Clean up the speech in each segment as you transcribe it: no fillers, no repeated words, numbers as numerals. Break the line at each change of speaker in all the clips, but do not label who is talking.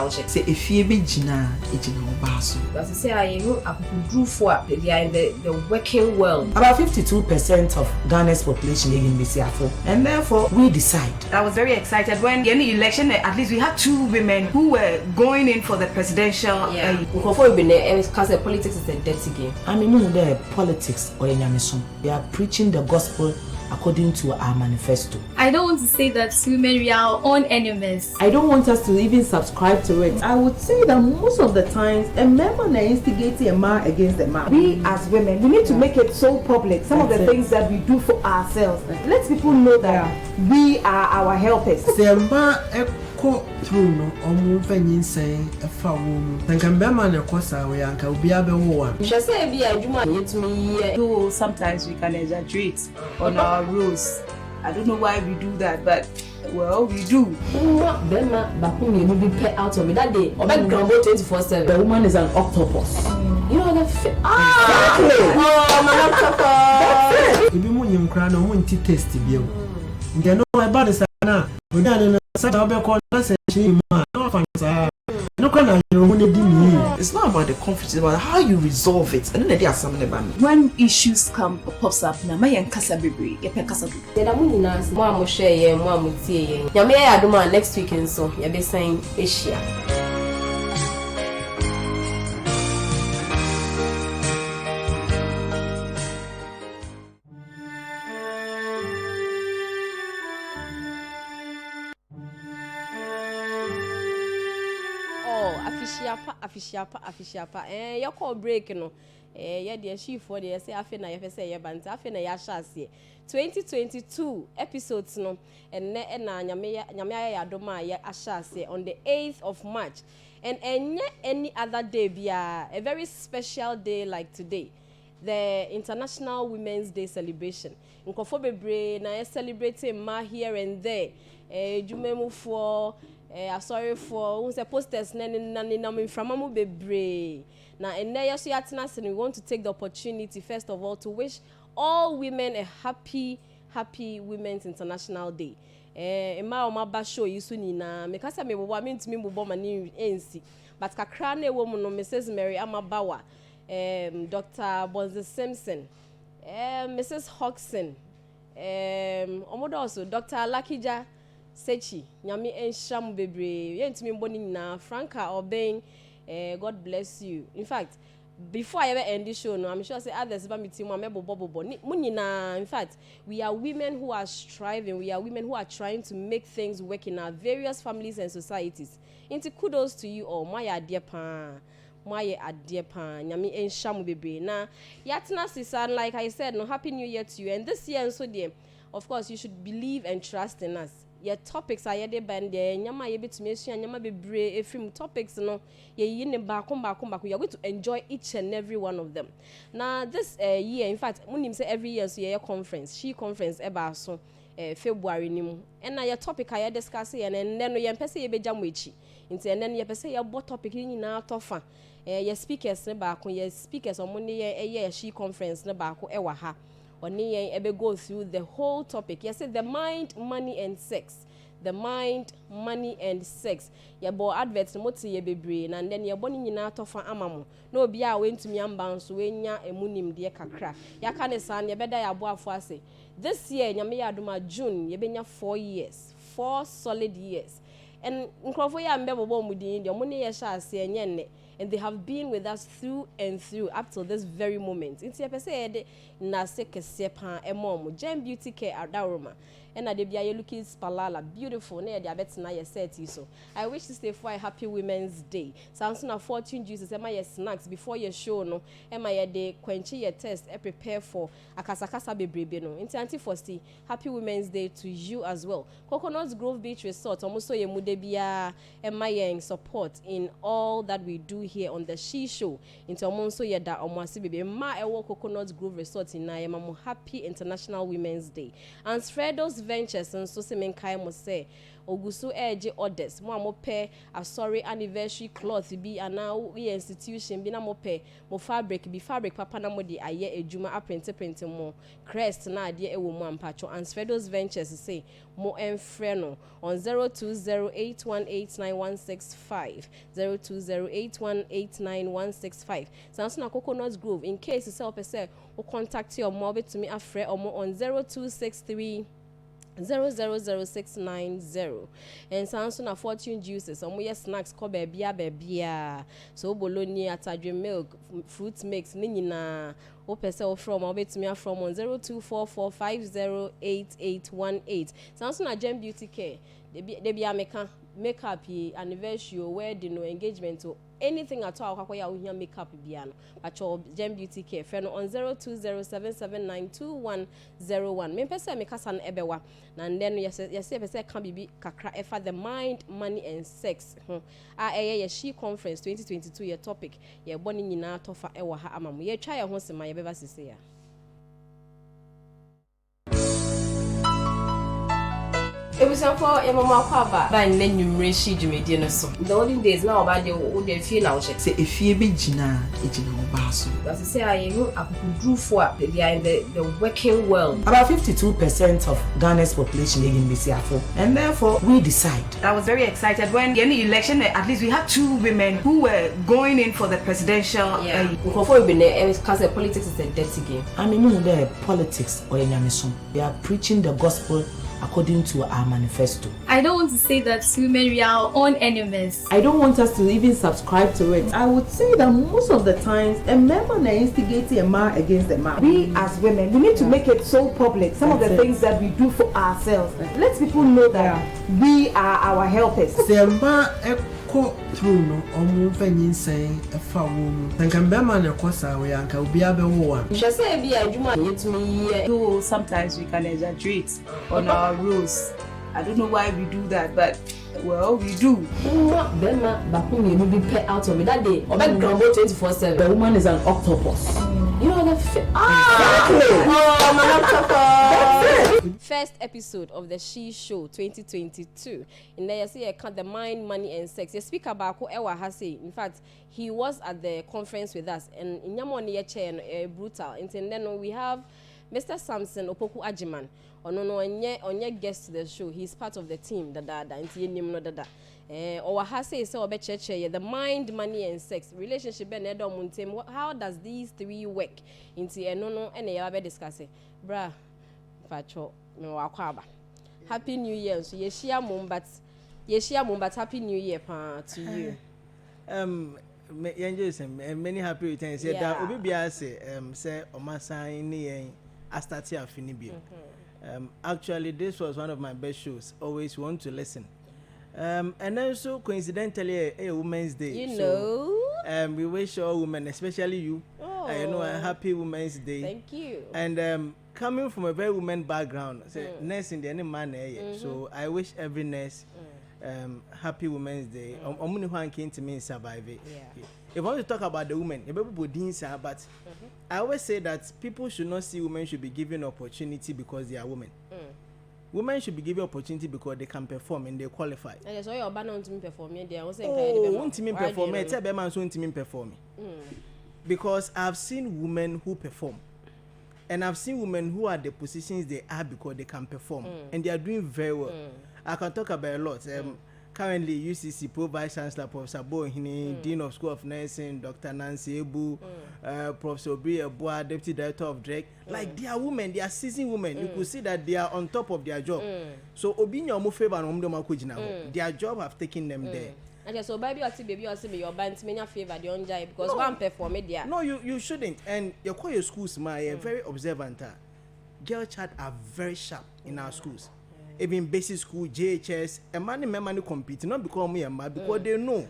project. Say if you be Gina, it's no basso.
As I say, I drew for they are in the working world.
About 52% of Ghana's population is in BCFO, and therefore we decide.
I was very excited when any election, at least we had 2 women who were going in for the presidential.
Before we been there, because politics is a dirty game.
I mean, the politics or anything. They are preaching the gospel according to our manifesto.
I don't want to say that women we are our own enemies.
I don't want us to even subscribe to it. I would say that most of the times a man are instigating a man against a man.
We as women, we need to make it so public. Some of the things that we do for ourselves. Let people know that we are our helpers.
Through no omu say a foul woman. Then can be man a cosa we will be able one.
Just say be a Juma to me.
Though sometimes we can exaggerate on our rules. I don't know why we do that, but well, we do.
But whom you will be put out of it that day. Or back grumble 24/7.
The woman is an octopus.
You know that.
Exactly.
Oh, my octopus.
If you want him crying, no one to taste you. You know about the sana. We done in a Saturday call us and she man. No fancy. No can
It's not about the conflict, it's about how you resolve it. And then there are something about me.
When issues come pops up, na my kasa bibi, yepe kasa do.
There are many nice. Mama share, mama tie. Yami I do man next weekend so. You be saying Asia. Afishiapa. You call break no. Yeah, the chief for the say afi na ye say ye bant afi na ya hyase 2022 episodes no and na nyame ya adoma ya ahyase on the 8th of March and any other day bia a very special day like today, the International Women's Day celebration. Nkofo bebre na celebrating ma here and there. Jumemu for sorry for who say posters nani from amu bebre. Now and we want to take the opportunity first of all to wish all women a happy Women's International Day. Emma o maba show yisu ni na me kasa me bobo me ntumi bobo mani ensi but kakra na ewo mu no Mrs. Mary Amabawa, Dr. Bonzi Simpson, Mrs. Hodgson, omodo also Dr. Lakija Sechi, nyami ensham bebre, ye ntumi mboni na Franca Obeng, God bless you. In fact, before I ever end this show, no, I'm sure say others ba mi team na. In fact, we are women who are striving, we are women who are trying to make things work in our various families and societies. Into kudos to you all. My dear pa, nyami ensham bebre. Na yatna sisan, like I said, no, happy new year to you. And this year so dear, of course, you should believe and trust in us. Your topics are yede band there. Nyama ye bit me nyama bebre efrim topics no ye ne back. You are going to enjoy each and every one of them. Now this year, in fact, munim say every year so ye conference, she conference eba so February nimu. And now your topic I discuss and then ye pese ye be jam wechi. And then ye pese ye bo topic ni na tofa. Ye speakers ne back, ye speakers on Monday ye she conference ne back ewa ha. Oni ebe go through the whole topic. Yes, the mind, money, and sex. The mind, money, and sex. Ya bo adverts moti ye bebre and then ya boni nyina tofa amamu. No bia we ntumi amba so we nya emunim de kakra. Ya ka ne san ye beda ya bo afo ase. This year nyame ya adoma June ye benya 4 years. 4 solid years. And nkrofo ya mbe bobo mudin de omune ye sha ase enye ne. And they have been with us through and through up till this very moment. It's a person na se kese pan emom Gem Beauty Care Adaroma. And they be looking spalala beautiful. Na they abet na ye set so. I wish to stay for a happy Women's Day. Sounds na fortune juices ema ye snacks before your show no. Ema ye de quench your test and prepare for akasakasa bebrebe no. Into Auntie Fosti, happy Women's Day to you as well. Coconut Grove Beach Resort almost ye mude bia ema ye in support in all that we do here on the She Show. Into omonso ye da omwasi bebe ma ewo Coconut Grove Resort in na ye mamu happy International Women's Day. And Fredo's Ventures and so se menkai mo say ogusu eje orders mo amope a sorry anniversary cloth bi ana we institution bi na mo pe mo fabric papa na mo de aye ejuma a print mo crest na ade e wo mo ampacho and Sfredos Ventures say mo enfre no on 0208189165 0208189165 sanso na Coconut Grove in case you say person o contact your mobile to me afre omo on 0263 000690 and sanso na Fortune Juices omo yes snacks ko bebia so bologna atadwe milk fruit mix ni nyina o pese from obetumi from on 0244508818 sanso na Gem Beauty Care de bia makeup anniversary wedding or engagement or anything at all kwakwaya wo makeup bia no acho Gem Beauty Care fe no on 0207792101 me pese me kasa no ebewa na then yes pese kan bibi kakra efa the mind money and sex ye she conference 2022 your topic ye boni nyina tofa ewa ha amamu ye twa ye ho sema ye beba sese ya. It was for a mama kwaba by numeracy jumedi no so. The olden days now about the old feel now say
if you be Gina, Basu.
As I say, I could do for they are in the working world.
About 52% of Ghana's population is in BCAFO, and therefore we decide.
I was very excited when the election, at least we had 2 women who were going in for the presidential.
Before we been there, because politics is a dirty game.
I mean, the politics or they are preaching the gospel according to our manifesto.
I don't want to say that women we are our own enemies.
I don't want us to even subscribe to it. I would say that most of the times a man instigating a man against a man.
We as women, we need to make it so public. Some of the things that we do for ourselves. Let people know that we are our helpers.
Through no omu fanyin saying a foul woman. And can be man a cosa we uncle be a one.
Just say be a juma me.
Though sometimes we can exaggerate on our rules. I don't know why we do that, but well, we do.
Then back when you be pet out of it that day. Or back 24/7.
The woman is an octopus.
You know that first episode of the She Show 2022. In there you see I count the mind, money and sex. You speak about who Ewa has say. In fact, he was at the conference with us and in Yamoni chair brutal. And then we have Mr. Samson Opoku Ajiman. Onye guest to the show. He's part of the team. Or has say so about the mind, money and sex relationship. How does these 3 work? Into no and they discuss it. Bra, Pacho, no akwaba. Happy New Year. So yeshia mumbat happy New Year to you.
Many happy returns. That will be say Omasa in Astati Afinibio. Actually, this was one of my best shows. Always want to listen. And also coincidentally a Women's Day.
You know.
We wish all women, especially you, a happy Women's Day.
Thank you.
And coming from a very woman background, nurse in the any man, so I wish every nurse happy Women's Day. One came to me survive it. If I want to talk about the women, but I always say that people should not see women should be given opportunity because they are women. Women should be given opportunity because they can perform and they qualify.
And so your banner to perform.
Because I've seen women who perform. And I've seen women who are the positions they are because they can perform. And they are doing very well. I can talk about a lot. Currently, UCC Pro Vice Chancellor Professor Bohini, Dean of School of Nursing, Dr. Nancy Ebu, Professor Obri Eboa, Deputy Director of Drake. Like they are women, they are seasoned women. You could see that they are on top of their job. So Obinya mo favor and Omdo their job have taken them there.
And so baby or see your band many favor the on because one perform media.
No, you shouldn't. And you call your schools very observant. Girl child are very sharp in our schools. Even basic school, JHS, and money compete, not because me and my because they know.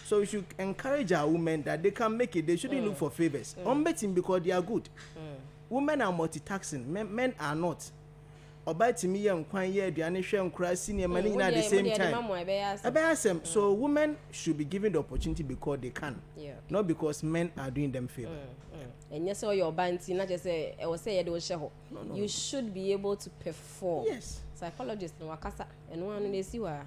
So we should encourage our women that they can make it. They shouldn't look for favors. I'm betting because they are good. Women are multitasking, men are not. oba timi ye nkwan ye aduane hwe nkura senior money at the same time. So women should be given the opportunity because they can, not because men are doing them favor.
And yes, all your banty, not just say, I was say, you should be able to perform.
Yes.
Psychologist, no, Wakasa, and one they see why.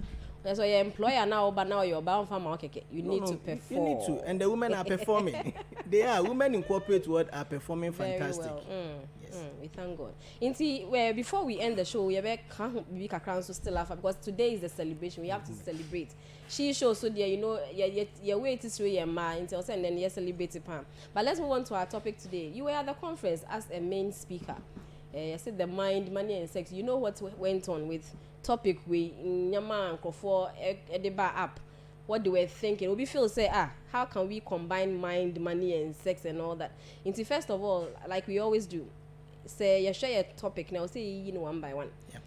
That's why your employer now, but now you're bound for market. You need to perform.
You need to, and the women are performing. They are women in corporate world are performing fantastic.
Very well. Yes. We thank God. Inti, well, before we end the show, we can't be crown so still laugh because today is the celebration. We have to celebrate. She shows so dear, you know, your way to through your mind until and then you celebrate it. But let's move on to our topic today. You were at the conference as a main speaker. I said the mind, money, and sex. You know what went on with topic we nyama for a deba app. What they were thinking. We feel say how can we combine mind, money, and sex and all that? Into first of all, like we always do, say you share a topic now. Say you know one by one.
Yeah.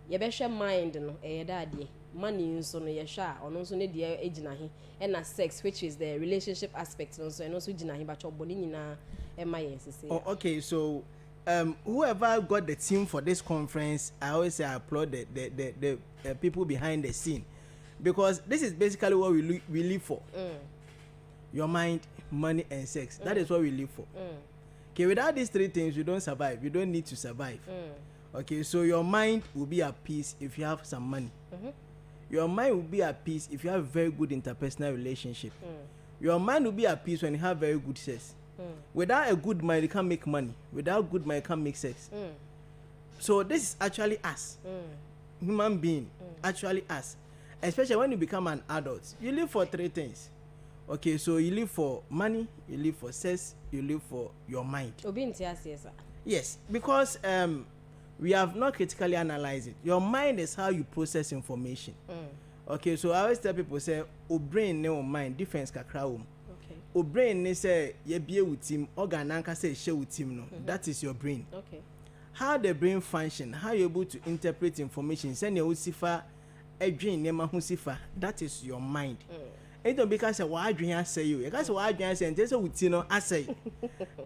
You better share mind no daddy. Money so no you share or no so ne dia ejina hi and sex which is the relationship aspect no so and also ejina hi but your body nyina e ma yen say.
Oh, okay, so whoever got the team for this conference, I always say I applaud the people behind the scene, because this is basically what we live for. Your mind, money, and sex. That is what we live for. Okay, without these three things, you don't survive. You don't need to survive. Okay, so your mind will be at peace if you have some money. Your mind will be at peace if you have very good interpersonal relationship. Your mind will be at peace when you have very good sex. Without a good mind, you can't make money. Without good mind, you can't make sex. So this is actually us, human being, actually us. Especially when you become an adult, you live for three things. Okay, so you live for money, you live for sex, you live for your mind. Yes, because we have not critically analyzed it. Your mind is how you process information. Okay, so I always tell people say, "O brain no mind difference kakra wom." Okay. O brain ne say ye bie wutim, organ anka say she wutim no. That is your brain. Okay. How the brain function, how you able to interpret information, send your usifa, edwin nema hu sifa. That is your mind. It don't because why adwin say you. Because why adwin say just wuti no asay.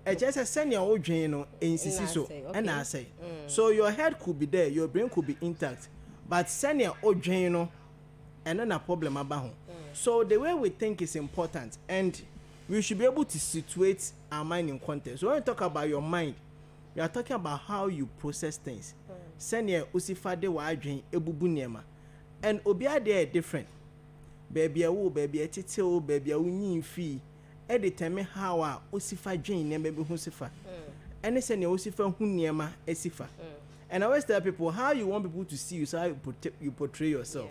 E just send your odwin no insisi so. And I say. So your head could be there, your brain could be intact, but send your odwin no and then a problem about. So the way we think is important, and we should be able to situate our mind in context. So when you talk about your mind, we are talking about how you process things. Send your usifa de wa adwin ebubu niema. And obia there different. Baby a wo, baby a tete o, baby a unyi fi. E determine how a usifa dwen niema be hu sifa. And send your usifa hu niema esifa. And I always tell people how you want people to see you, so how you portray yourself.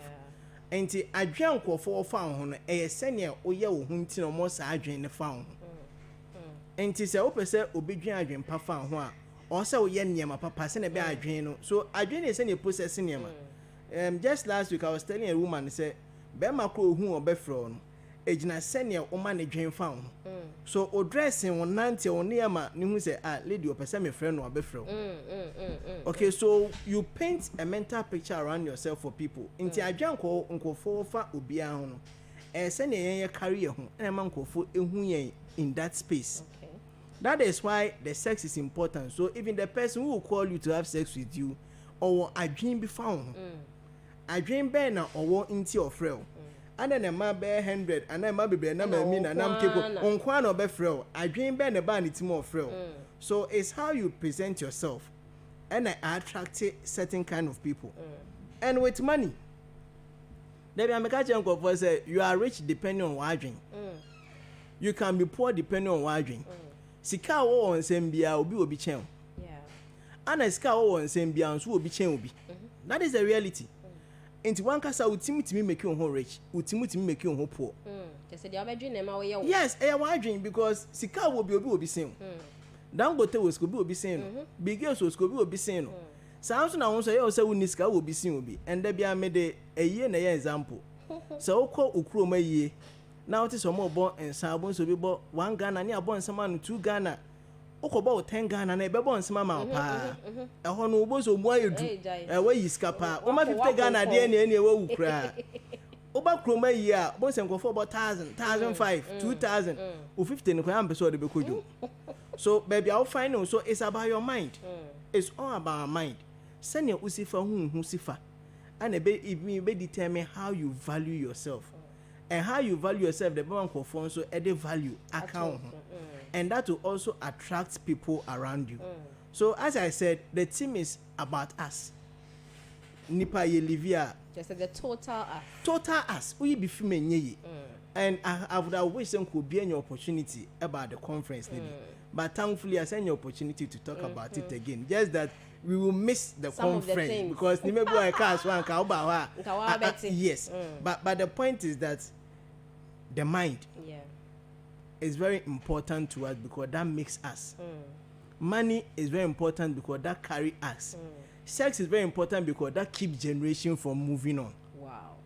Enti adwen nkofo fa ho no send your oye wo hu nti no mo sa adwen ne fa ho. Enti se opese obedwen adwen pa fa ho a o se wo ye niema papa se na be adwen no. So adwen is send your process niema. Just last week I was telling a woman, say be makro hu obefro no ejina senior woman ne dwen fa ho. So o dressing on nante on niema ni hu say lady opese me friend no obefro. Okay, so you paint a mental picture around yourself for people. Inti adwan ko nkofo fa obia ho no senior yen carry ho na man nkofo ehu yen in that space. Okay. That is why the sex is important. So even the person who will call you to have sex with you or adwen be found. Adwen be na owo inti ofrel. And then a man be 100 and then ma be na ma mi na nam kepo onkwa na obefrel. Adwen be na ba ni timo ofrel. So it's how you present yourself. And I attract certain kind of people. And with money, there be make a say you are rich depending on what drink. You can be poor depending on what drink. Sika wo on sembia obi chen. Yeah. And sika wo on sembia nso obi chen obi. That is the reality. Into one kasa ultimately make you home rich, ultimately make you home poor. Yes, I drink because sika will be same. Dangote was go be saying, big girls was go be saying. Sounds now say Niska will be seen and there be a made a year and a year example. So call Ukroma ye. Now it is some more born and sabons will be bought 1 Ghana near born someone 2 Ghana. Oko about 10 Ghana and a born some amount. A honor was why you do a way you scapa. Oma 50 Ghana dear any way you cry. Oba Kroma year, boys and go for about 1,000, 1,500, 2,000, or 15 episode of the So baby, I'll find out. So it's about your mind. It's all about our mind. send your usifa who sifa, and be determine how you value yourself. And how you value yourself, the bank of phone so add value account, and that will also attract people around you. So as I said, the team is about us. Nipa ye livia.
Just the total us.
Total us. We be female. And I would have wished some could be an opportunity about the conference, but thankfully I send you opportunity to talk about it again. Just that we will miss the conference because yes. But the point is that the mind is very important to us because that makes us. Money is very important because that carry us. Sex is very important because that keeps generation from moving on.
Wow.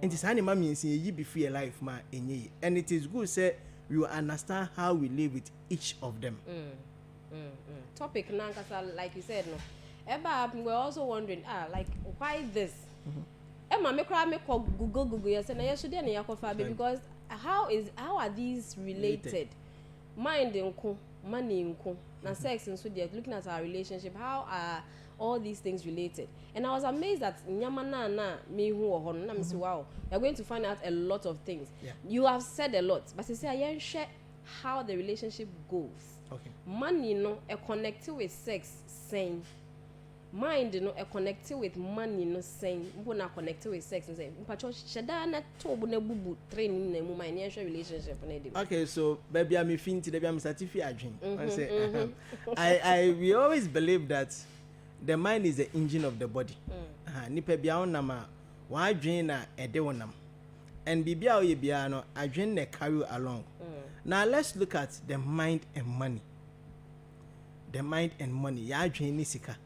And it's animal means you be free life, man. And it is good say we will understand how we live with each of them.
Topic now, like you said, no. Eba, we're also wondering, like why this? Emma, me call Google. Yes, and I should because how are these related? Mind inko, money inko, na sex and so they're looking at our relationship. How are all these things related? And I was amazed that nyamana na me who or na me say wow, you're going to find out a lot of things.
Yeah.
You have said a lot, but you say I ain't share how the relationship goes.
Okay.
Money no a connected with sex saying. Mind no a connected with money no saying na connected with sex and saying mpacho sheda na to bu na bubu training na mu my relationship na dey.
Okay, so baby I'm finti baby I'm certificate adwin. I say we always believe that the mind is the engine of the body. Nipa bia onam wa adwin na ede wonam. And bibia oye bia no adwin na carry along. Now let's look at the mind and money. The mind and money. Ya adwin ni sika.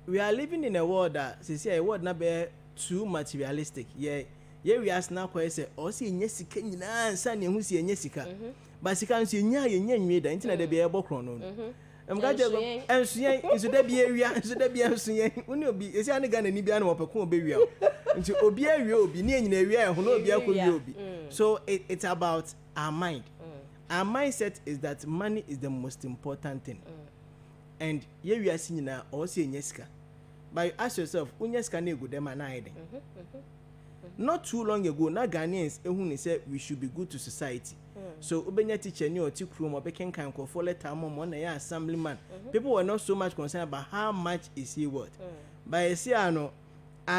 We are living in a world that say a world na be too materialistic. Yeah, we ask now say o si enye sika nyina ansa na ehu si enye sika. But sika nso enya nwe da ntina da be e bokro no. Gaje ensuyen nso da bi ewia nso da bi ensuyen. Uni obi esi ane Ghana ni bia na opekun obewia. Nti obi awia obi ni enyina ewia e ho na obi akobi obi. So it's about our mind. Our mindset is that money is the most important thing. And ye we are seeing now also nyeska. But you ask yourself, unyeska na go dem na hiding. Not too long ago, na Ghanaians ehun say we should be good to society. So ubenya teacher ni oti krom obeken kan ko for letter mom na ya assemblyman. People were not so much concerned about how much is he worth. But you see our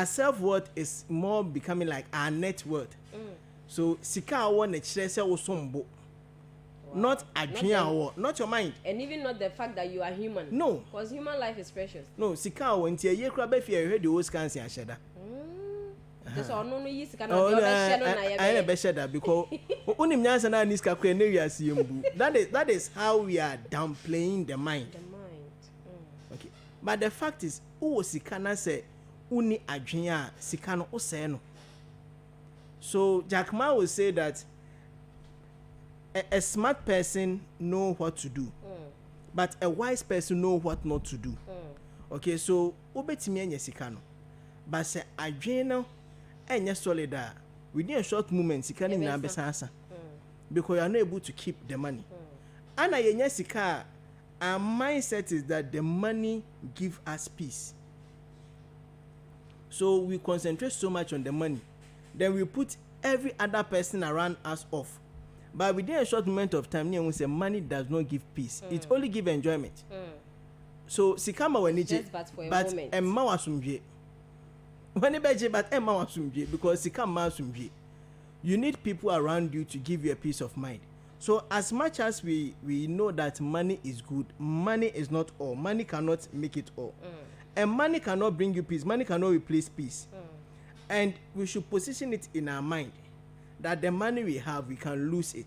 self-worth is more becoming like our net worth. So sika awo na kire say wo sombo. Not adwin, not your mind.
And even not the fact that you are human.
No.
Because human life is precious.
No, sika won't ye kra be fear heard the whole scans and sheda.
Just no use can not I
be sheda because unim nyansa na ni sika kra na wi asiyembu. That is how we are downplaying the mind.
The mind.
Okay. But the fact is o sika na say uni adwin a sika no o say no. So Jack Ma will say that a smart person know what to do, but a wise person know what not to do. Okay, so obetimi enya sika no, but say adwen no enya solid within a short moment sika ni na besansa because you are not able to keep the money. Ana yenya sika, our mindset is that the money give us peace. So we concentrate so much on the money, then we put every other person around us off. But within a short moment of time, we say money does not give peace. It only give enjoyment. So sikama wenije, but emma wasumje. When but emma wasumje because sikama wasumje. You need people around you to give you a peace of mind. So as much as we know that money is good, money is not all. Money cannot make it all. And money cannot bring you peace. Money cannot replace peace. And we should position it in our mind that the money we have, we can lose it.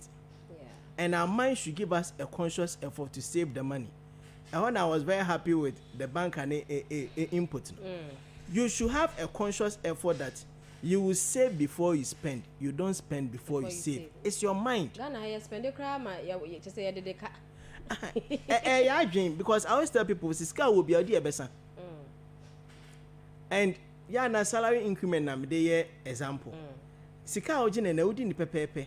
Yeah.
And our mind should give us a conscious effort to save the money. And when I was very happy with the bank and input, you should have a conscious effort that you will save before you spend. You don't spend before you save. It's your mind.
Ghana, you spend the crime, you just say the car.
I dream because I always tell people, Siska will be a dear besan. And yeah, na salary increment na me example. Sika ojine na odi ni pepepe.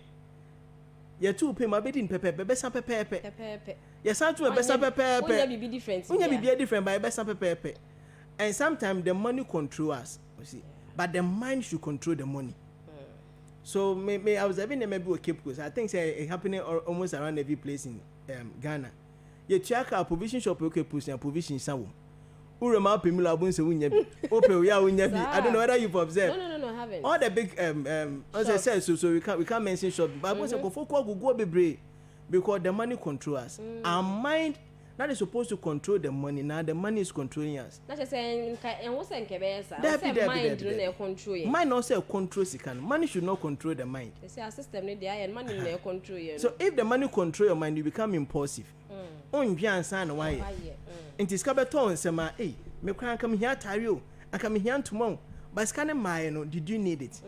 Ye tu pe ma be di ni pepepe be san pepepe. Yes, I to besa pepe.
Unya be different.
Unya be different by besa pepe. And sometimes the money control us, you see. But the mind should control the money. So I was having maybe a Cape Coast. I think it's happening almost around every place in Ghana. You check our provision shop okay push and provision some. Urema pemila bun se unya bi. Ope we are unya bi. I don't know whether you've observed.
No, I haven't.
All the big as I said, so we can't mention shop. But I say go be brave because the money control us. Our mind that is supposed to control the money. Now the money is controlling us.
Not just saying and what's in Kebesa.
Mind
no control.
Mind also control sikan. Money should not control the mind.
They say our system need there and money no control you.
So if the money control your mind, you become impulsive. On bian san why? It is kabeton sema, hey, me kwan come here tario. I come here tomorrow. But scan my no, did you need it?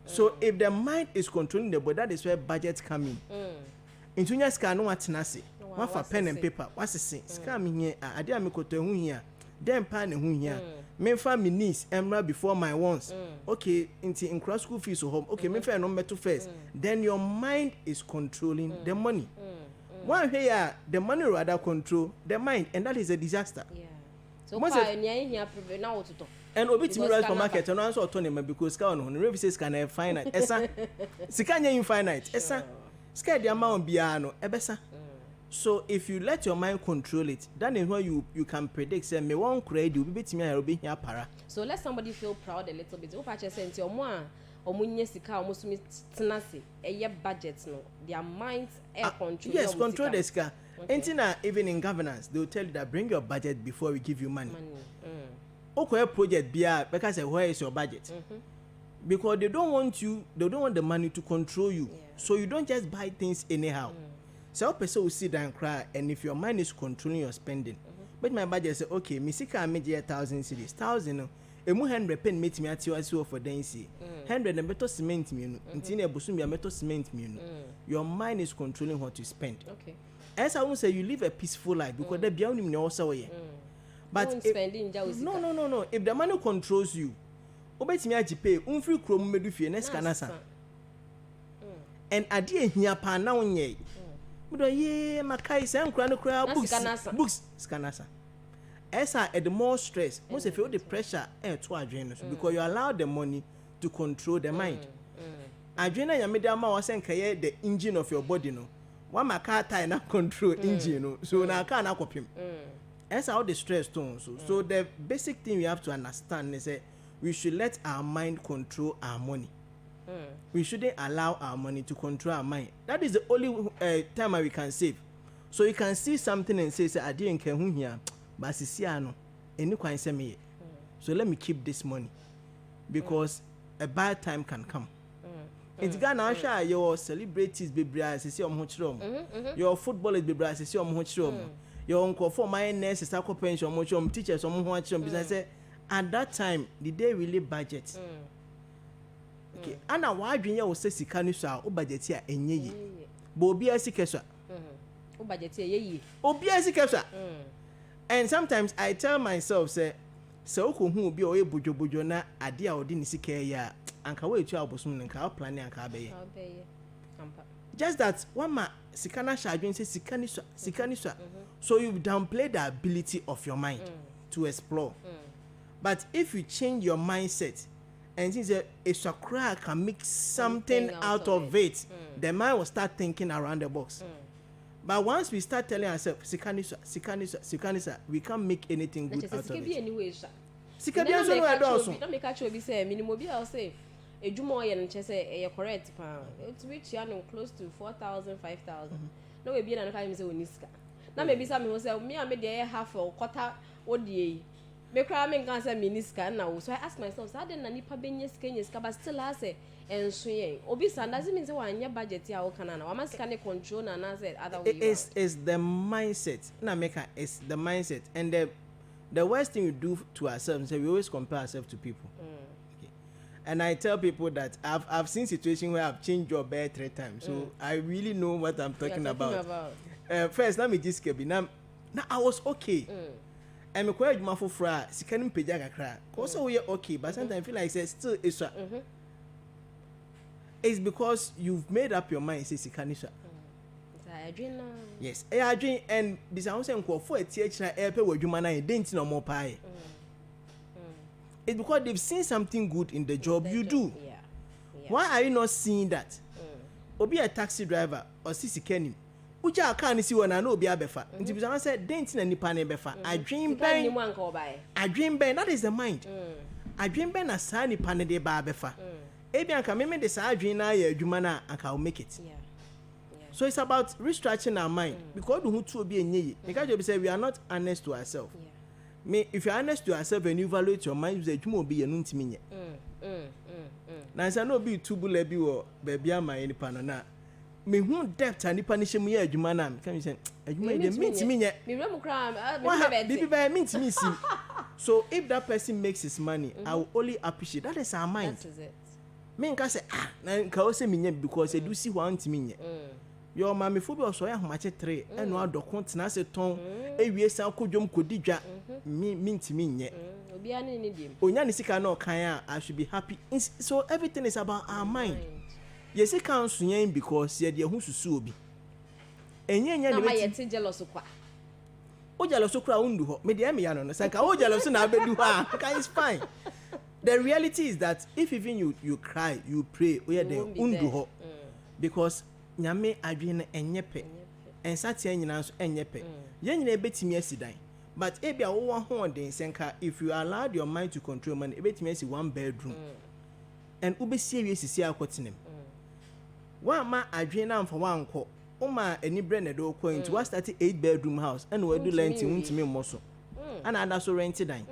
So if the mind is controlling the body, that is where budgets come in. Into your scan no what nasi. One for pen and paper. What's the thing? Scan me here. I did me koto hu here. Then pan hu here. Me fa me niece emra before my wants. Okay, in cross school fees or home. Okay, me fa number 2 first. Then your mind is controlling the money. One here, the money rather control the mind, and that is a disaster.
Yeah. So far, here now to talk.
And obit me right for market and also autonomy because can on the says can have finite. Esa, sikanya infinite. Esa, scared the amount biano. Ebesa. So if you let your mind control it, that is when you can predict. Say me won't create you be me I be here para.
So let somebody feel proud a little bit. If I just say your mom. Omunye sika omusumi tenase eye budget no their minds control.
Yes, control the sika. Okay. Even in governance they will tell you that bring your budget before we give you money. Okay, project bia because where is your budget? Because they don't want the money to control you. Yeah. So you don't just buy things anyhow. So a person will sit down and cry, and if your mind is controlling your spending, but my budget say okay, me sika me 1,000 cedis, 1,000 emu 100 pen meet me at you for densi 100 and better cement me ntine ebusu me better cement me your mind is controlling what you spend. Okay, as I won't say you live a peaceful life because they be only me also here. But spending no if the money controls you obet me ajipe unfree krom medu fie next kanasa and ade ehia pa na wonye me do ye makai say nkura no kura books skanasa. Esa at the more stress, most if you the pressure to adrenaline because you allow the money to control the mind. Adrenaline yamedama was saying the engine of your body no. One my car tie na control engine no. So na car na kopim. Esa all the stress too. So the basic thing we have to understand is that we should let our mind control our money. We shouldn't allow our money to control our mind. That is the only time we can save. So you can see something and say I didn't care who here. But Sisiano, any kwan say me. So let me keep this money because a bad time can come. It's Ghana share your celebrities be brass see on hochrom. Your footballers be brass see on hochrom. Your uncle for my nurses are pension hochrom teachers on hochrom because at that time the day really budget. Okay, and now why do you say sikanu sa o budget here enye yi. But obi asikeswa.
O budget here ye.
Obi asikeswa. And sometimes I tell myself, say, so who be oye bujo na adia odi ni sike ya anka we tu abosom nka plan anka be. Just that one ma sikana shadwen say sikani so. So you downplay the ability of your mind to explore. But if you change your mindset and think that a chakra can make something out of it, the mind will start thinking around the box. But once we start telling ourselves, Sikanisa, we can't make anything good out of it.
Anyway,
Sikabi so no do so.
Don't make actually be say minimum be I'll say ejumo ye nche say e correct pa. It reach ya no close to 4,000 5,000. No we be na kan say oniska. Na maybe say me say me am dey half or quarter odie. Me cry me kan say miniska na wo. So I ask myself, how den na nipa benye ska but still I say enso yen. Obi san doesn't mean say wan budget ya wo kana na. Wa maska ne control na na say other way.
It's the mindset. Na make it's the mindset and the worst thing we do to ourselves is we always compare ourselves to people. Okay. And I tell people that I've seen situations where I've changed job 3 times. So I really know what I'm talking about. First, let me just get now I was okay. And me quite my for fra sikanim peja kakra. Also we are okay, but sometimes I feel like it's still it's because you've made up your mind say sikanisha. Yes, I dream and this I say for a teacher airpay with you man I didn't no more pie. It's because they've seen something good in the job you do.
Yeah.
Why are you not seeing that? Or be a taxi driver or CC Kenny. Uja can't see when I know be a befa. Until I said, didn't any pane befa. I dream bang. I dream bang. That is the mind. I dream bang a sunny pane de bar befa. Ebian can make this I dream now, Jumana, and I'll make it.
Yeah.
So it's about restructuring our mind because who to be a ye. Because you say we are not honest to ourselves. Me, if you're honest to yourself and you evaluate your mind, you say you won't be an intimate. Now, I no be too bully or baby, am I any panona? Me who depth and punish me, a human. Can you say, you made a meet me yet?
Me remember crime.
Baby, by means me see. So if that person makes his money, I will only appreciate that is our mind.
That is it.
Me can say, now say me because I do see one to me. Your mammy phobia so I have much a tray and no dog continent a tongue. A we sound could jump could dija mean to me yet. Onyanisika no kaya, I should be happy. So everything is about our mind. Yes, it counts because you're the who's so be. And
yet jealous of what?
Oh, jealous of crowd, mediamiano, Sanka, oh, jealous and I bet you are. Okay, it's fine. The reality is that if even you cry, you pray, we are the unduho because Nyame adwene enyepe ensate anyina so enyepe yenyina ebetimi asidan but ebia wo ho den senka if you allowed your mind to control man ebetimi asi one bedroom and ubesi awie sisi akotenem wa ma adwene na mfa wanko uma eni bre na do ko into what start 8 bedroom house and we do rent untimi mmoso ana ada so rent dan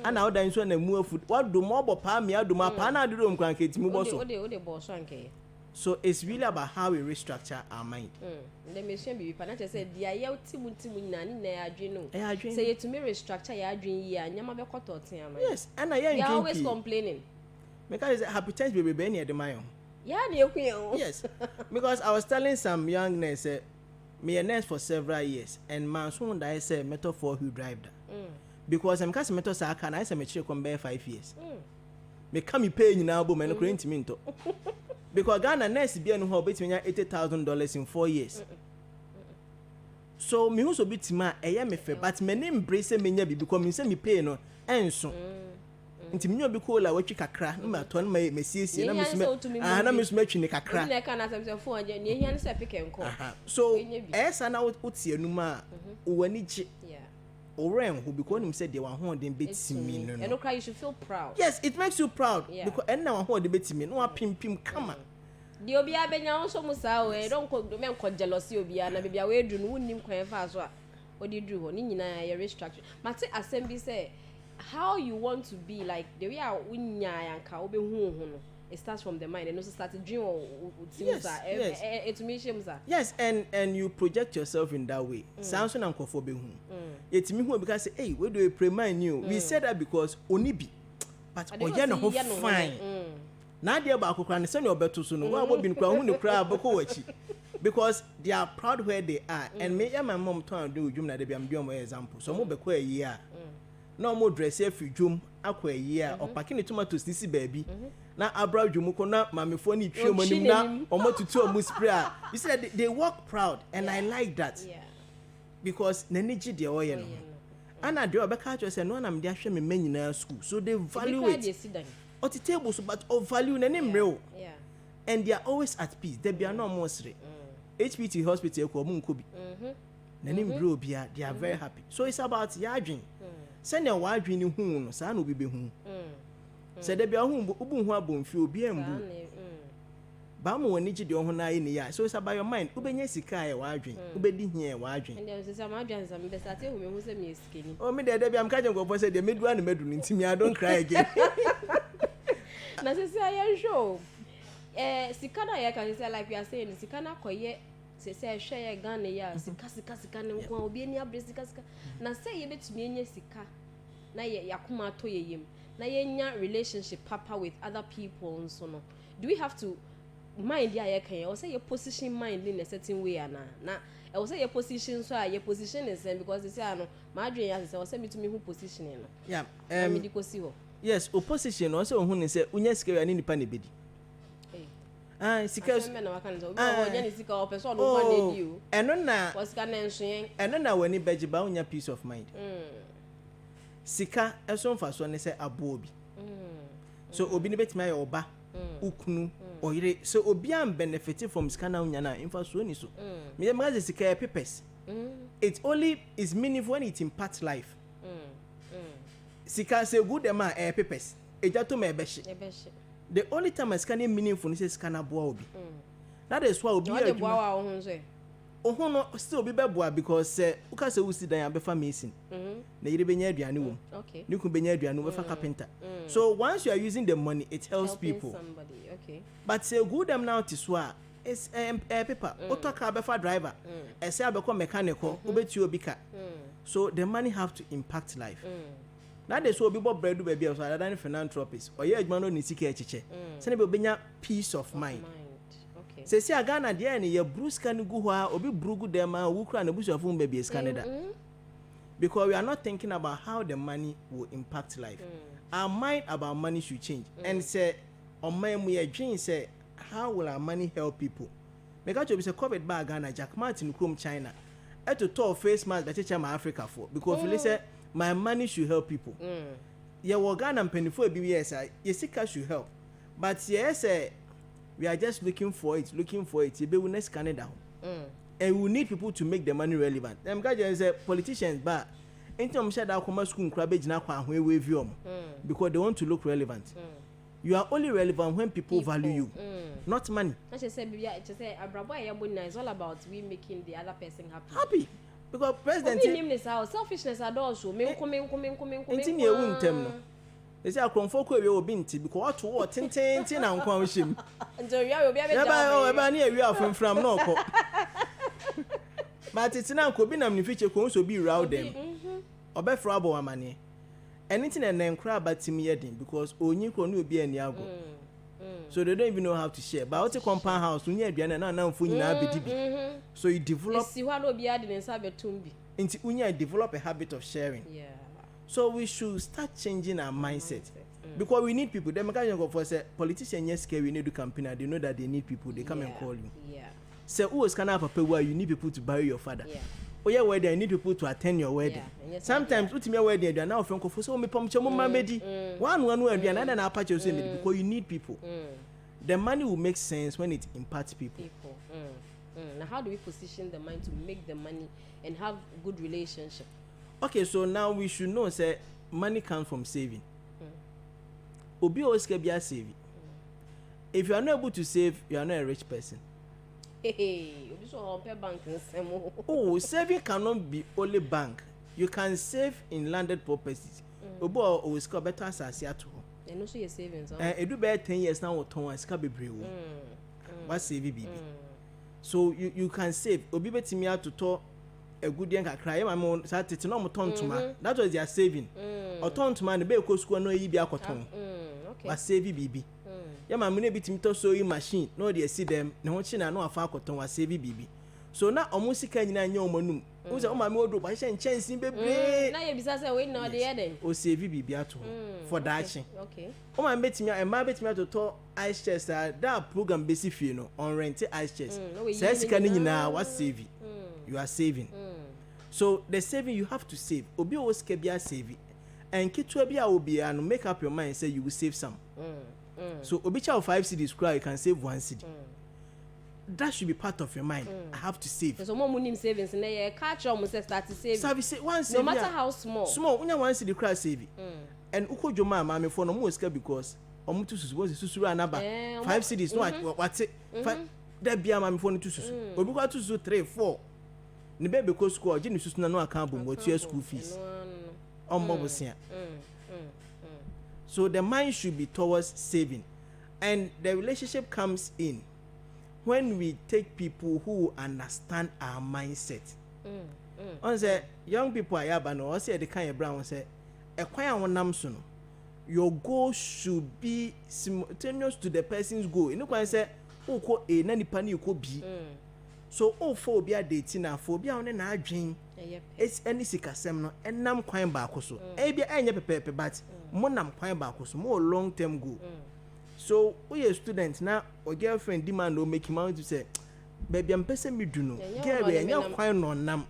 ana odan so na mu afu what do mo bo pa me aduma pa na aduro mkwanka etimi boso
ode boso anke.
So it's really about how we restructure our mind.
The mission be financial said, "Dear, you timu nani na adwene." Say to me restructure your adwene ya nyama be koto tiama.
Yes, and I am
always complaining.
Because happy times baby be near the mayo.
Yeah,
yes, because I was telling some young nurse, me a nurse for several years, and man soon I say metaphor who drive that. Because I'm cast method I can I say me check on 5 years. Me come me pay you now, but me no create minto. Because Ghana nurse be no how between $80,000 in 4 years. So me who so bit ma me fe but me name embrace me nya bi because me say me pay no enso. Nti me nyo bi ko la watwi kakra no ma ton ma me siesie na me so na me so matwi ne kakra.
Na ka na asem phone je ne hia ne se pick enko.
So esa na utie anu ma wani gi. Oren who because him said they were home then betimi no.
And okay, you should feel proud.
Yes, it makes you proud because and now home the betimi no pim kama.
The obi abenya so musa o don't ko men ko jealousy obi na bibia we du no unnim kwan fa so a odi dru ho ni nyina ya restructure. Mate assembly say how you want to be like the way a unya yanka obehu ho no. It starts from the mind and also start to dream or
yes, and you project yourself in that way. Samson and Kofobe hu. It's me who because hey, where do we pray mind you? We said that because onibi, but oya no fine. Now they about kukran send your better so no one been kwan hu kra boko wachi because they are proud where they are and me and my mom turn do jum na dey am do example. So mo be ko a year. No more dress if you jum akwa a year or packing the tomatoes this baby. Na abra jumuko na mamefo ni twa manim na omotutu omu spray. You see that they walk proud and I like that. Yeah. Because naniji de oye no. Ana de obeka cho say no na me de ahwe me manyina school. So they value it. At the table so but of value na name real. Yeah. And they are always at peace. They be no more sre. HPT hospital ko mu nkobi. Na name real bia they are very happy. So it's about yadwin. Send your wadwin ni hu no sa na obi be hu. Say there be a home ubu hu abomfi obi embu ba mo wani gide ho na yi ne ya so it's about your mind ubenya sika e wadwen ubedi hia e wadwen
and there say my adwan some be start hu me hu say me sikeni
oh me there be am ka jengo for say the medu and medu ntimi I don't cry again
na say I show sika na ya can say like we are saying sika na koye say hwe ye Ghana ya sika ne nko obi ani abre sika na say ye betumi enya sika na ye yakoma to ye yem na yenya relationship papa with other people and so no do we have to mind ya can or say your position mind in a certain way na I will say your position so your position is because they say no my dream as say me to me who position no
yeah
me di kosi ho
yes opposition also who say unya scare ani nipa ne bedi sika
me na waka nzo onya ni sika opeso no kwa na di o
eno na
wasika na enso yen
eno na wani bejiba unya peace of mind sika eso mfa so ne se abo obi so obi ne betima ya oba ukunu oyire so obi am benefit from sika na unya na mfa so ni so me magaze sika e purpose it only is meaningful when it impacts life sika say good dem a purpose eja to me beshi the only time sika na meaningful is sika na boa obi that is why obi
e boa wa ohun so
ohun no still obi beboa because uka say usi dan abefa mason na yire benya aduane wo
okay
ni ku benya aduane wo befa carpenter so once you are using the money it helps people
somebody okay
but say good dem now to a is paper otoka befa driver say abeko mechanical obeti obi ka so the money have to impact life that is what people bread do baby so other than philanthropist or ye adwuma no ni sika echiche say be obenya peace of mind okay say see Ghana there ni ye bruise kan gu ho a obi brugu dem a wo kura na busuafo baby is Canada because we are not thinking about how the money will impact life our mind about money should change and say on my we dream say how will our money help people make out be say COVID bag Ghana Jack Martin from China to talk face mask that teach my Africa for because we say my money should help people yeah we Ghana penifo be yes yesika should help but yes we are just looking for it be we next Canada and we need people to make the money relevant them guys say politicians but anytime share that come school nkra be gina kwa ahwe we view because they want to look relevant you are only relevant when people value you not money
I just say abrabo ayabona is all about we making the other person happy
because president
selfishness adults me nko
ntini ewu ntem no esi akromfo ko ewe obi nti because oto wo tenten na nko ahwehim
ntori ya obi abeja
eba na ewi afemfram na okọ but itina nko bi nam ni fiche ko nso bi raw dem obefra abo amane anything and enkra batim yedin because onyi ko no obi ani ago so they don't even know how to share but what a compound house when you aduane na mfo nyina abedibi so you develop
si hwa no obi ade ne nsa betumbi
into when you develop a habit of sharing so we should start changing our mindset because we need people them can go for say politicians yes care we need to campaign they know that they need people they come and call you say who is can have papa where you need people to bury your father oh yeah wedding I need people to attend your wedding sometimes ultimate wedding they are now from for so me pomche mo mamedi one wedding and na apache so me because you need people the money will make sense when it impacts people.
Now how do we position the mind to make the money and have good relationship?
Okay, so now we should know say money comes from saving. Obi always can be a saving. If you are not able to save, you are not a rich person. Oh, saving cannot be only bank. You can save in landed properties. Obi always can better as to.
And also your savings.
Do better 10 years now or 10 years can be brave. What save baby? So you can save. Obi beti me out to talk a good young cry. My mom said it's no more tontuma. That was their saving. Or tontuma the be ko school no yi bi akoton. Okay. But save baby. Yeah, my money beti me to sewing machine. No dey see them. No ho chi na no afa akoton wa save baby. So na omusika nyina nya omanum. Wo se o ma me odo ba hye nchansin bebre.
Na ye bisa say we no dey den.
O save baby ato for that action.
Okay.
O ma beti me e ma beti me to ice chest that program basic fee no on rent ice chest. Say sika ni nyina wa save. You are saving. So the saving you have to save. Obi o sika bia save. And kitwa bia obi no make up your mind say you will save some. So obi cha 5 cedis cry you can save 1 cedi. That should be part of your mind. I have to save.
So more money savings na ye catch am say start to save.
Service 1 cedi.
No matter how small.
Small, unya 1 cedi cry save. And uko joma ma me for no mo sika because omutu susu wo susu anaba 5 cedis no what that bia ma me for no tu susu. Obi kwa tu susu 3 4. Ni be because school je ni susu na no account bo what school fees. Bosia. So the mind should be towards saving. And the relationship comes in when we take people who understand our mindset. On say young people are yabano or say the kind of brown say a quiet one namson. Your goal should be simultaneous to the person's goal. You know when I say oh ko a nani pani you could be. So oh phobia dating and phobia on an dream. It's any sikasem no and nam quine back so. Ebia any pepe but monam quine back so more long term goal. So we a student now or girlfriend demand no make him out to say baby I'm person me do no girl we anya kwan no nam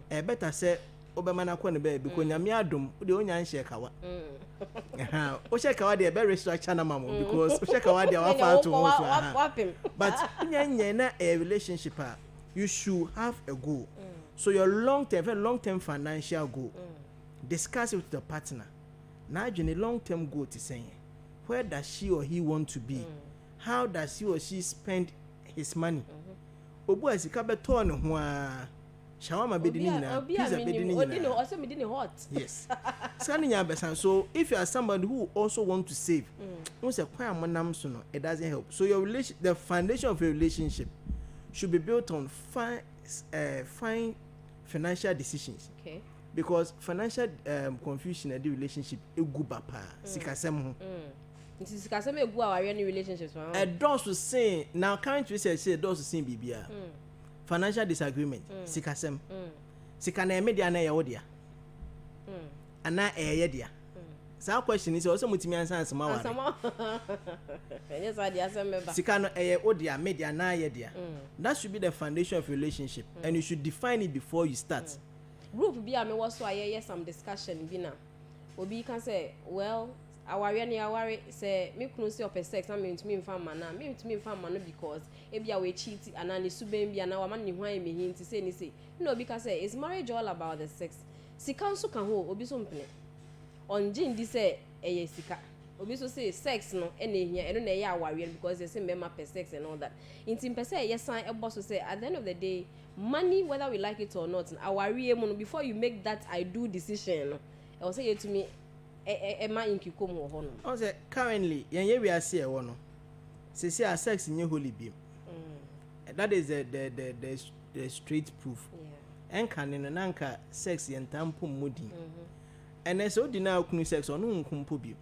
better say obema na kwa ne baby because nyame adom de onya nhye kawa o she kawa de be restructure na mamo because o she kawa de wa fa to so but nyanya na a relationship you should have a goal so your long term financial goal discuss it with the partner now you long term goal to say where does she or he want to be how does he or she spend his money obu asika beto ne ho a shawama bedini na pizza bedini na
also medini hot
yes scanning your best. So if you are somebody who also want to save once a quite manam so no it doesn't help. So your the foundation of your relationship should be built on fine financial decisions.
Okay.
Because financial confusion in the relationship e go bapa sikasem ho
sikasem e go our relationships
a does to say now current research say does to say bibia financial disagreement sikasem sikana e media na ye wo dia ana ye dia sa question is also mutimi ansa ansama wa
yes I dia asem meba
sikano e wo dia media na ye dia that should be the foundation of your relationship and you should define it before you start.
Group be me was so I some discussion bi na obi can say well aware ni aware say me kunu say op sex na me ntumi mfa ma na me ntumi mfa ma no because e bia we cheat ana ni suben bia na wa ma ni hwan me hinti say ni say no obi can say is marriage all about the sex sika nso kan ho obi so mpene on jin di say eye sika obi so say sex no e na ehia eno na eye aware because they say member per sex and all that intim per say yes sign e boss so say at the end of the day money whether we like it or not aware mo before you make that I do decision I will say you to me ma inkikom ho ho no
I say currently yen we are see e wo no say our sex in holy beam that is the straight proof enka ne na nka sex yen tampo modi and so di na kunu sex ono nkumpo bi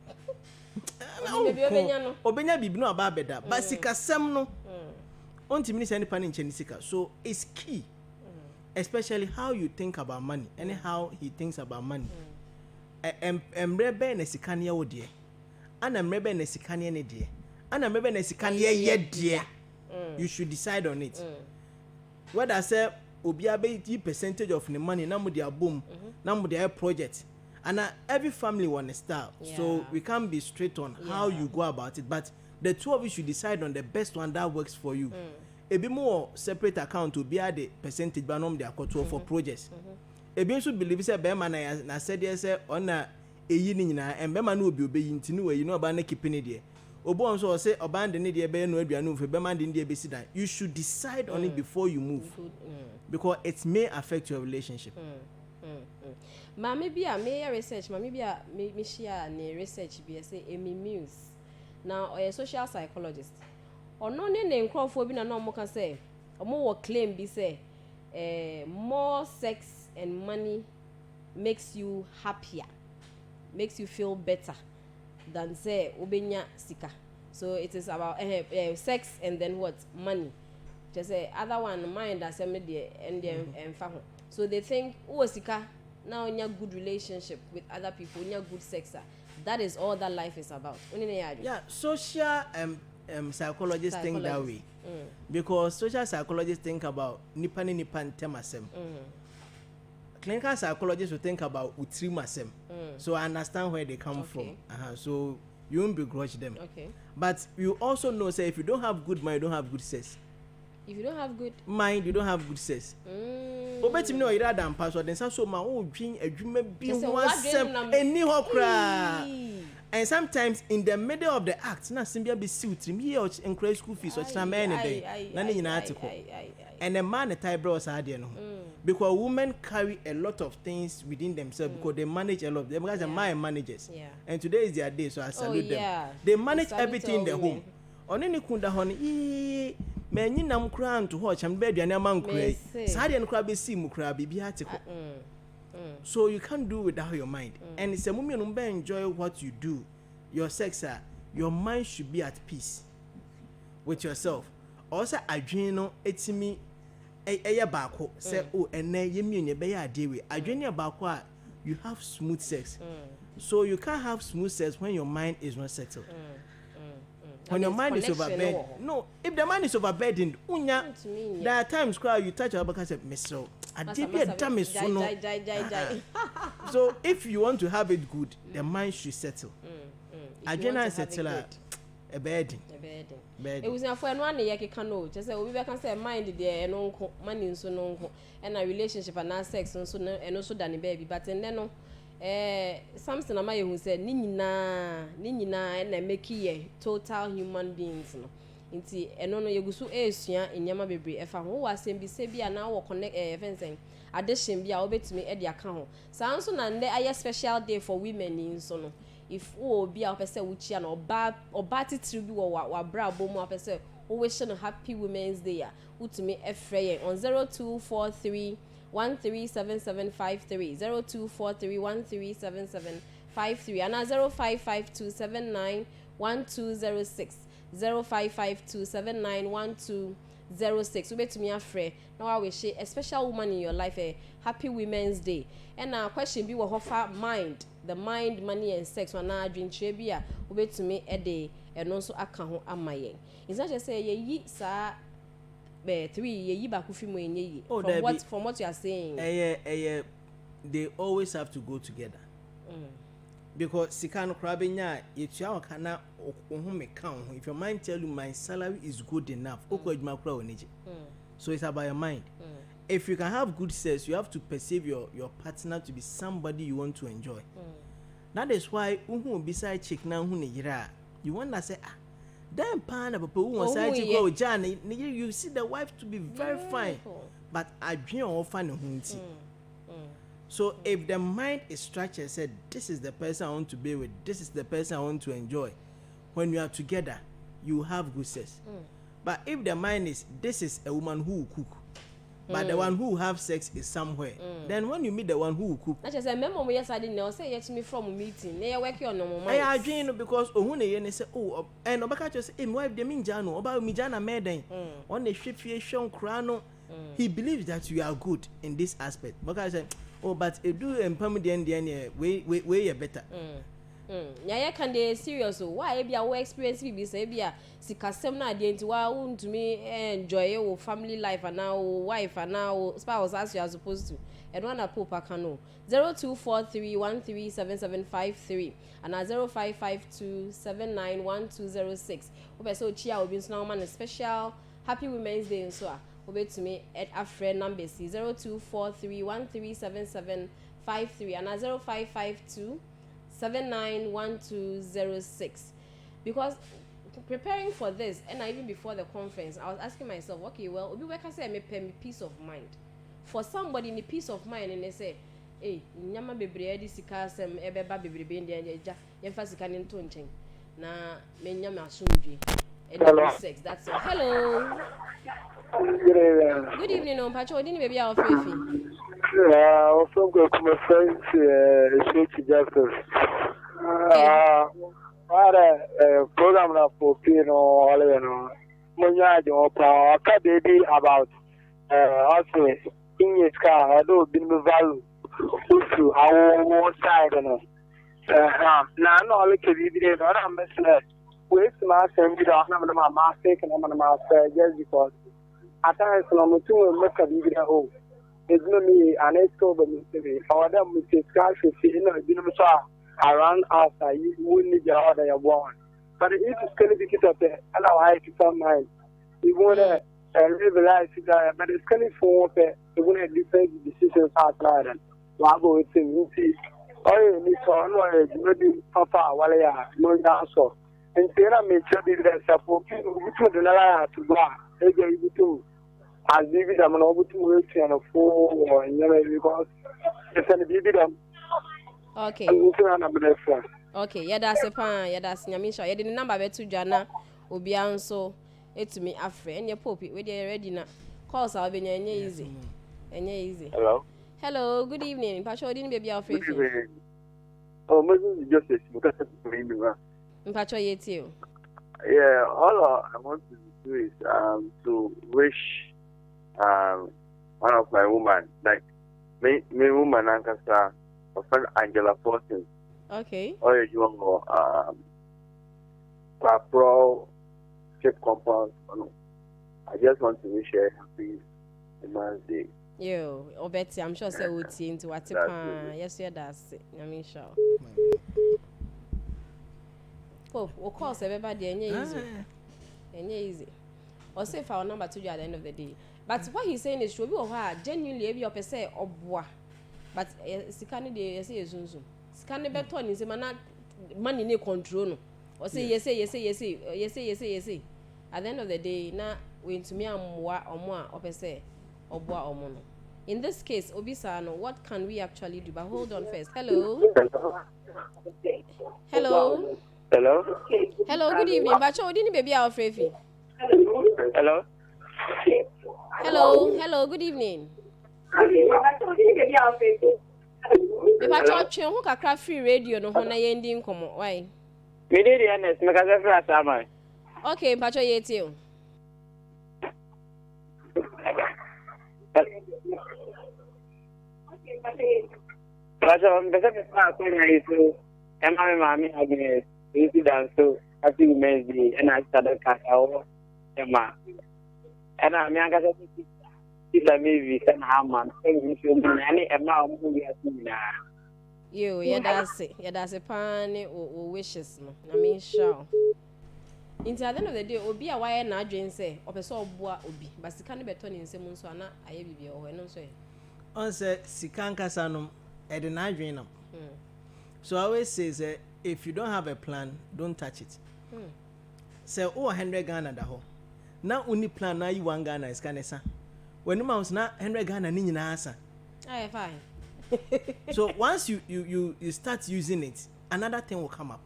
obenya bibi no aba beda but sikasem no onti mini say nipa nche ni sika so it's key especially how you think about money and how he thinks about money emrebe na sika ne wo de ana emrebe na sika ne ne de ana emrebe na sika ne ye de you should decide on it whether I say obi abe percentage of the money na mo de abom na mo de project and every family want a style so we can't be straight on how you go about it but the two of you should decide on the best one that works for you. A bit more separate account to be at the percentage banom they are control for projects. A bit should believe say be man na said yes on na eyi ni nyina and be man no be obeyi ntinu you know about na keeping it there. Obo so say abandon it there be no aduanu fe be man dey dey be sit down. You should decide on it before you move. Because it may affect your relationship.
Ma maybe a me research, ma maybe a me share ne research be say Amy Mills. Now a social psychologist. Or no ne nkrofo bi na no mo kan say omo wo claim bi say more sex and money makes you happier, makes you feel better than say obenya sika. So it is about sex and then what money. Just say other one mind as me dey and fa ho. So they think sika now in your good relationship with other people, in your good sex. That is all that life is about.
Yeah, social psychologists think that way. Because social psychologists think about nipa ntemasem. Clinical psychologists will think about utrimasem. So I understand where they come from. So you won't begrudge them.
Okay.
But you also know, say, if you don't have good mind, you don't have good sex.
If you don't have good
mind, you don't have good sex. Obeti me no ira dan password then so ma o dwin adwuma bi wasem eni ho kra. And sometimes in the middle of the act na simbia be siwtrim here in school fees or chama anything na nyina atiko. And the man the type bros are there no. Because women carry a lot of things within themselves because they manage a lot. Them guys are my managers. And today is their day, so I salute them. They manage everything in the home. On any kunda hon menyi nam kra nto ho cham be aduane man kra sa de nkra be si mu kra bibi atiko. So you can't do without your mind. And it's a moment you enjoy what you do. Your sex, your mind should be at peace with yourself. Also adwene no etimi eye baako say ene yemi nye be ya dewe adwene baako you have smooth sex. So you can't have smooth sex when your mind is not settled. when your mind is overburdened. No, if the mind is overburdened, there are times you touch your back and say, Mr. So if you want to have it good, the mind should settle. Agenda settle a burden.
It was for one year can know. Just say we can say mind there and no money so no and a relationship and not sex and so and also than a baby. But and then no something am I who said Nina and make ye total human beings no. Inti eno no yegusu esua enyama bebre efa ho wasem bi se bia na wo connect fencing addition bia obetumi e de aka ho sanso na nde aye special day for women in so no if wo bia opese wo chia na oba titiri bi wo bra bomu opese wo wish no happy women's day a utumi efrey on 0243 137753 0243 137753 and 0552791206 0552791206 we to me afre now I wish a special woman in your life a happy women's day and our question be what offer mind the mind money and sex when I drink trebia we to me a day and also aka ho amaye it's not just say ye sa be 3 ye ba ku fi mo enye from what you are saying
they always have to go together. Because sikano krabenya yetua kana ohun me kan ho if your mind tell you my salary is good enough okwadwuma kra onije so it's about your mind. If you can have good sex you have to perceive your partner to be somebody you want to enjoy. That is why uhun beside chick na hu ne yira you want to say then pan papa who side chick go jan you see the wife to be very fine but adwen offer ne hu nti. So if the mind is structured, said this is the person I want to be with, this is the person I want to enjoy, when you are together, you have good sex. But if the mind is this is a woman who will cook, but the one who have sex is somewhere, then when you meet the one who will cook,
I just remember when yes I didn't know say yes me from a meeting. They are working on no mind.
I agree because ohun say oh and obaka just say wife de minjano oba mijana meden on the shifie krano. He believes that you are good in this aspect. Because I say oh, but it do empower the end way better.
Yeah, can they serious? Why be our experience? Be say be a sikasem na dey nti wa want me enjoy your family life and now wife and now spouse as you are supposed to. And one popa can 0243137753 and 0552791206. Obe so chia obi so now man special happy women's day and so to me at a friend number 0243137753 and 0552791206 because preparing for this and even before the conference I was asking myself okay well obi work say me pay me peace of mind for somebody in peace of mind and they say hey nyama bebre edi sika sem ebeba bebre be ndi eja yemfa sika ni nto nchen na me nyama asumdwe sex that's all. Hello. Good evening, no Pacho. Didn't baby our Fifi?
Also go to my friends, Shaky Justice. Program for Pino, all you know. Munya, baby about also in his car, I don't be value to our side. Now, no, look at you, I'm missing. Wait, my son, you don't have my mask taken on my mask just because. At times, I'm too much of the home. It's not me, and it's over me. Or them with the cash, you know, around after you wouldn't need your order you're born. But it is going to be get up there, and I'll have to some mind. You want to live a life, but it's going to for it won't have different decisions outside. And Wabo, it's in Lucy. Oh, you need to know maybe Papa, while you are no answer. And Sarah may tell you that support you to the lie to go. Too. As big as I'm not able to work and a four or because it's a baby.
Okay. Okay, yeah, that's a pan, yeah, that's Yamisha. You didn't number to Jana, Obian so it's me a friend, your poppy, with your ready now. Calls I'll be easy. And easy.
Hello.
Hello, good evening. Pacho didn't be our favorite.
Oh, maybe just because
Pacho yet you.
Yeah, all I want to do is to wish one of my woman, like me woman Ankasa, my friend Angela Fortin.
Okay.
Or you want Papro keep compound. I just want to wish you a happy Women's Day.
Yo, Betty, I'm sure say would see into what yes, yeah, that's it. I mean, sure. Oh, of course, everybody, and easy. Or say for our number to you at the end of the day. But what he's saying is true. We are genuinely every up say or bois. But Sikani de say zoom. Sikani beton is a man money no control. Or say yes. At the end of the day, now we to me am more or more up say or bois or mono. In this case, Obisano, what can we actually do? But hold on first. Hello. Hello. Good evening. But you didn't baby our free.
Hello.
Good evening. If I talk to you, who can craft free radio no hona ending come why?
Me did the honest, because I feel
okay, Pacho Yeti.
But the first is to Mammy again, incident so happy Women's Day, and I started Kakao, Emma. And I'm young as a maybe send Haman, any amount we are seeing now.
You, that's a pan or wishes. I mean, sure. Into the end of the day, Obi a wire na dream say, or person boa Obi, but she can't be turning in Simon Swana, I be or no say.
On say, Sikanka Sanum, at the night dream. So I always say, if you don't have a plan, don't touch it. Say, 100 Ghana da ho. Now only plan now you 1 Ghana is Canessa. When you mouse not 100 Ghana in answer.
Aye, fine.
So once you start using it, another thing will come up.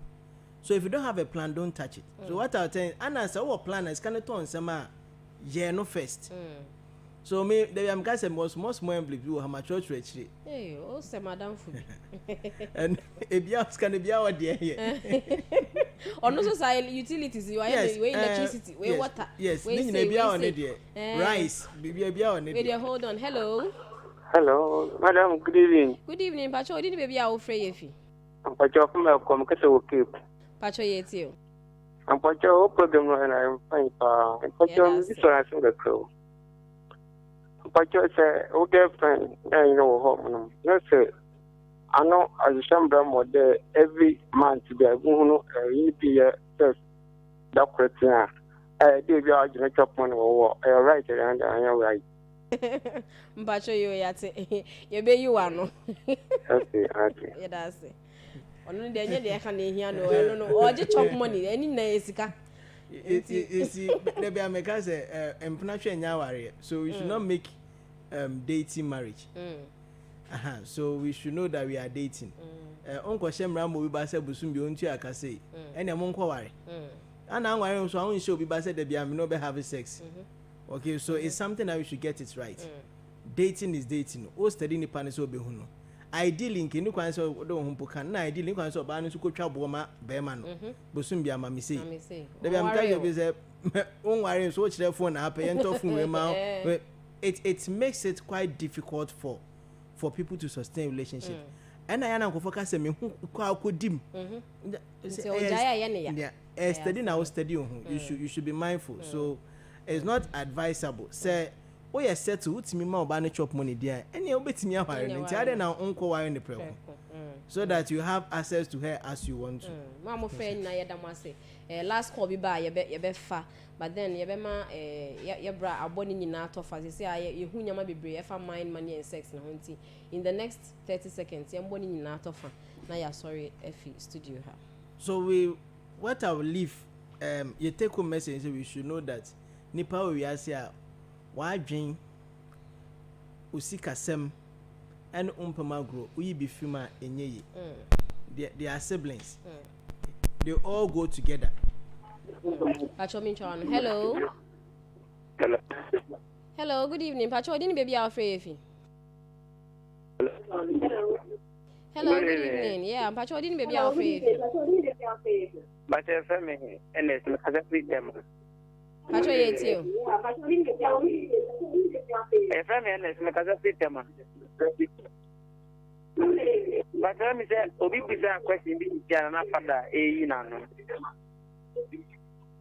So if you don't have a plan, don't touch it. So what I'll tell you, Anna say, "Oh, plan is kind of turn some no first." So me, there am guys most more people have my church actually.
Hey, oh, say madam food.
And if you ask, can be our dear here.
On also side utilities, you are electricity, we water.
Yes, we be on it. Rice, be on it.
Hold on, hello.
Hello, madam, good evening.
Good evening, Pacho. Didn't baby our free if
I'm Pacho from my communication.
Pacho Yeti.
I'm Pacho program and I'm fine. Pacho, this one I saw the crew. Pacho say, okay, friend, you know, home. Let's say, I know as a shambram or there every month to be a year first. That question, did you argue chop money or right and I am right.
Pacho, you be you are no.
Okay.
Yeah, that's it. Only the can hear no, or just chop money, any naisika.
You see, maybe I make us a so we should not make dating marriage. So we should know that we are dating. Uncle Shemra will be said Busum be on to Akase, and a monk worry. And I'm wearing so I only show be said that I'm not having sex. Okay, so it's something that we should get it right. Dating is dating. Oh, studying the panis will be huno. Ideally, in no answer, don't can ideally in answer banning to go trouble ma beman. Busum be a mammy say. The am is a own worry so much their phone up and talk from mouth. It makes it quite difficult for people to sustain relationship. And I am focus me who could dim. Study now study you should be mindful. So it's not advisable. Say oh yes, set to me more about chop money there. And you'll bet me and now uncle wire in the prayer. So that you have access to her as you want to.
Mamma friend na yadamase. Last call be by you be far. But then you be ma your bra aboni nyina to fa say you hu nyama bebre e fa mind money and sex na hunti. In the next 30 seconds you boni nyina to fa. Na ya sorry Effie studio ha.
So what I will leave you take home message we should know that nipa we are say wadwen usikasem and umpamagro we be fima enye they are siblings. They all go together.
Pacho hello. Hello, good evening. Pacho, didn't baby our free. Hello, good evening. Yeah, Pacho, didn't baby our free.
But a family and it's a free them.
Pacho, yes, you.
A family and it's a free them. But let me say, Obi bizarre question be Jana Fada,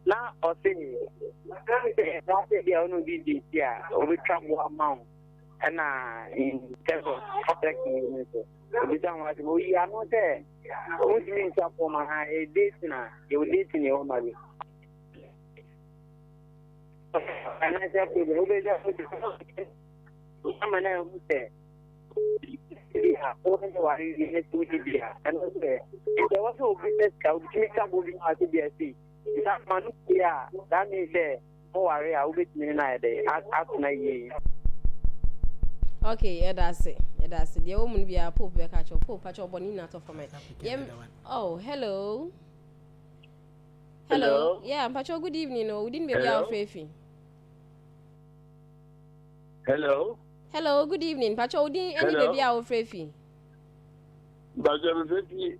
na ɔsɛ that's the only did here we come one amount and in terms of public minister we don't want to we are not there what means for my a date na you date in your money and I said to the who just I'm an who said yeah only what is in to the and there was no business cow make up moving out to BSC that man yeah that means oh worry I will be in a day at night.
Okay, that's it. That's it. The woman be a pope back at your pope at your bonina to for me. Oh, hello. Hello. Yeah, Pacho, good evening. No, we didn't be our faith.
Hello.
Hello, good evening. Pacho, we didn't any baby our faith.
But I'm very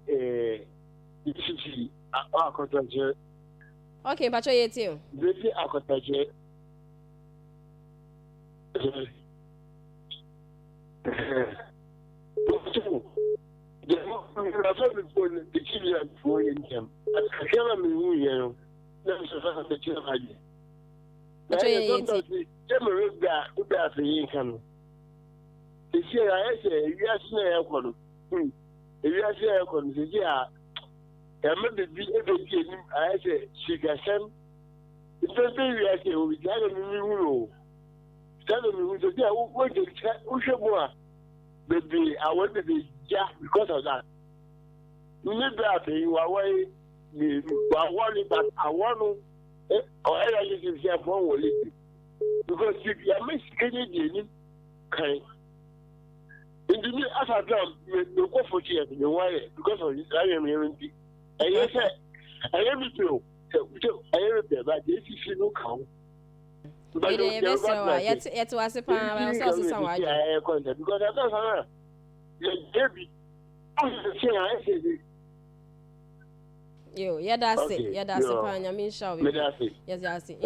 okay, Pacho, you too.
Very aquaculture. The children for him. I can't remember that's the children. That's the income. This year I say, yes, no, yes, yeah. I remember the I say, she can send. It's a baby, I say, we got a new tell me what you baby, I want to be just because of that. You need that you are way I want it, but I want to or I listen here for because if you are missing okay. In the new as I come, you go for years in the way because of this I am hearing. And yes, I am with you. I am there, but this is no count. But
yet was a pan because I don't you, yeah, that's it. Yeah, that's it. I mean, shall we? Yes, that's it.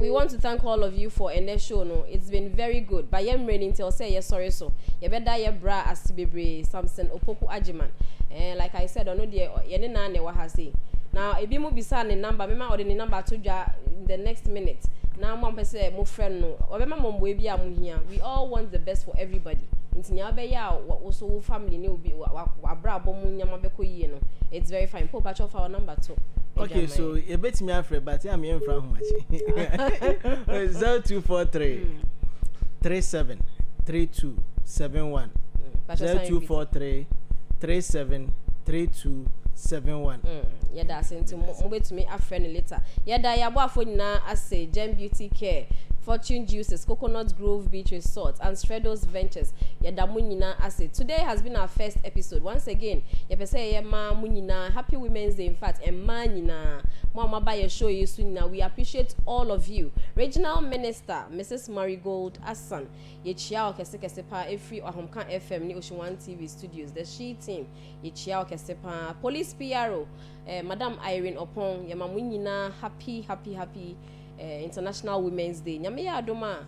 We want to thank all of you for the show. No, it's been very good. But I'm ready to say yes, sorry, so you better your bra as to be something opoku ajiman. And like I said, I know the yenina ne wahasi. Now, if you move beside the number, remember the number to in the next minute. Now, mom say, my friend, no, or remember, mom, we be here. We all want the best for everybody. It's Nyabeya, what also family new be a bra bomunya mabeko yeno. It's very fine. Pop patch off our number too.
Okay, so a bit me afraid, but I'm in from much. 0243 37 32 71 0243 37 32 71.
Yeah, that's into move to me a friend later. Yeah, that ya boy na I say Gem Beauty Care, Fortune Juices, Coconut Grove Beach Resort, and Stredos Ventures. Yeah, that munina I say today has been our first episode. Once again, yeah, say yeah ma munina Happy Women's Day. In fact, and manina mama buy a show you soon now. We appreciate all of you. Regional Minister Mrs. Marigold Assan. Ye chia kesepa every Ahomka FM ni Ocean 1 TV studios. The She team. Ye chia kesepa Police PRO. Madam Irene Opon, Yamamunina, happy International Women's Day. Nyame adoma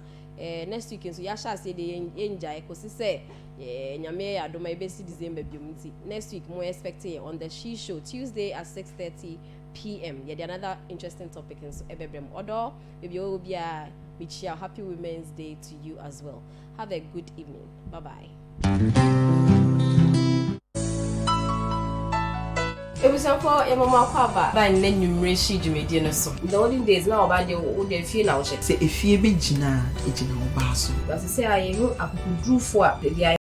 next week so Yasha say the enjoy because say Nyame adoma ebesi December biomiti. Next week more expecting on the She Show Tuesday at 6:30 p.m. Yeah, another interesting topic in so ebebrem odo maybe will be a Michia Happy Women's Day to you as well. Have a good evening. Bye-bye. It was for a mama kwaba by nenumre shi dwumedi no so. The olden days now about the wo dey feel now say
if you be jina ejina oba so.
But say I you akukudrufo a